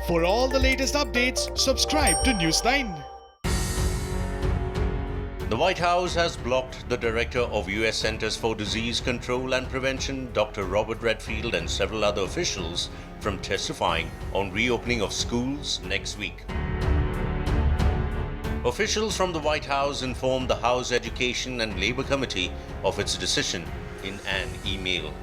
For all the latest updates, subscribe to Newsline. The White House has blocked the Director of U.S. Centers for Disease Control and Prevention, Dr. Robert Redfield, and several other officials from testifying on reopening of schools next week. Officials from the White House informed the House Education and Labor Committee of its decision in an email.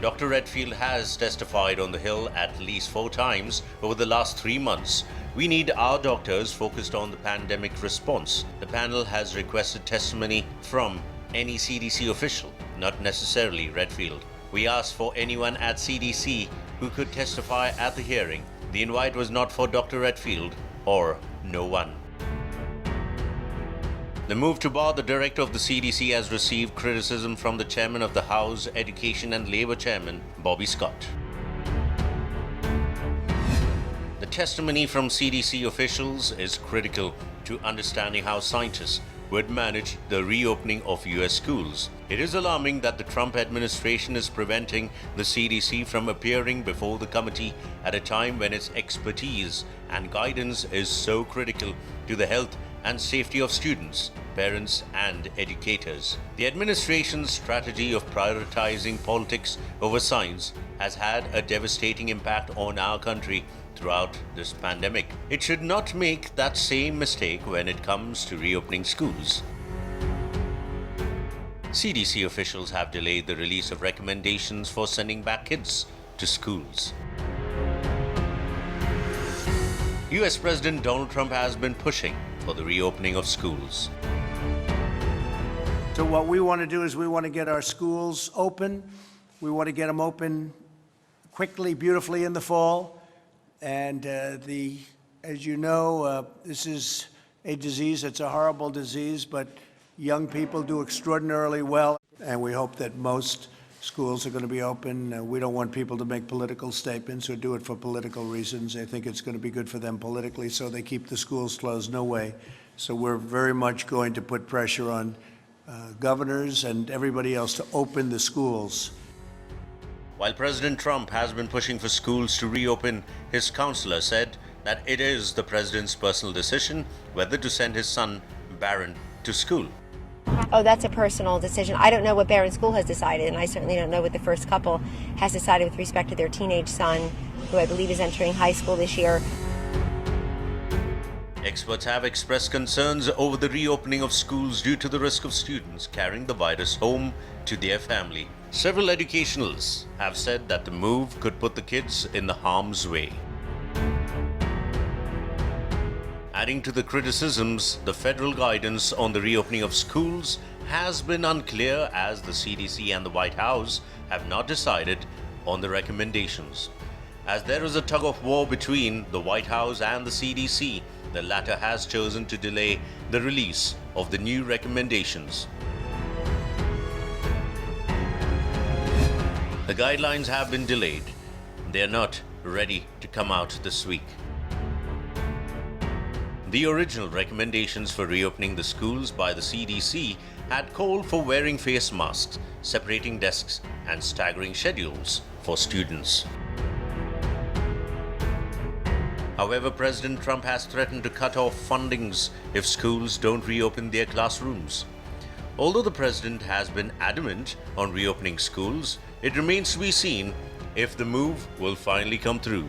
Dr. Redfield has testified on the Hill at least 4 times over the last 3 months. We need our doctors focused on the pandemic response. The panel has requested testimony from any CDC official, not necessarily Redfield. We asked for anyone at CDC who could testify at the hearing. The invite was not for Dr. Redfield or no one. The move to bar the director of the CDC has received criticism from the chairman of the House Education and Labor Chairman, Bobby Scott. The testimony from CDC officials is critical to understanding how scientists would manage the reopening of US schools. It is alarming that the Trump administration is preventing the CDC from appearing before the committee at a time when its expertise and guidance is so critical to the health and safety of students, parents, and educators. The administration's strategy of prioritizing politics over science has had a devastating impact on our country throughout this pandemic. It should not make that same mistake when it comes to reopening schools. CDC officials have delayed the release of recommendations for sending back kids to schools. US President Donald Trump has been pushing for the reopening of schools. So what we want to do is we want to get our schools open. We want to get them open quickly, beautifully in the fall. And as you know, this is a disease. It's a horrible disease, but young people do extraordinarily well. And we hope that most schools are going to be open. We don't want people to make political statements or do it for political reasons. I think it's going to be good for them politically, so they keep the schools closed. No way. So we're very much going to put pressure on governors and everybody else to open the schools. While President Trump has been pushing for schools to reopen, his counselor said that it is the president's personal decision whether to send his son, Barron, to school. Oh, that's a personal decision. I don't know what Barron School has decided, and I certainly don't know what the first couple has decided with respect to their teenage son, who I believe is entering high school this year. Experts have expressed concerns over the reopening of schools due to the risk of students carrying the virus home to their family. Several educationalists have said that the move could put the kids in the harm's way. Adding to the criticisms, the federal guidance on the reopening of schools has been unclear, as the CDC and the White House have not decided on the recommendations. As there is a tug of war between the White House and the CDC, the latter has chosen to delay the release of the new recommendations. The guidelines have been delayed. They are not ready to come out this week. The original recommendations for reopening the schools by the CDC had called for wearing face masks, separating desks, and staggering schedules for students. However, President Trump has threatened to cut off fundings if schools don't reopen their classrooms. Although the president has been adamant on reopening schools, it remains to be seen if the move will finally come through.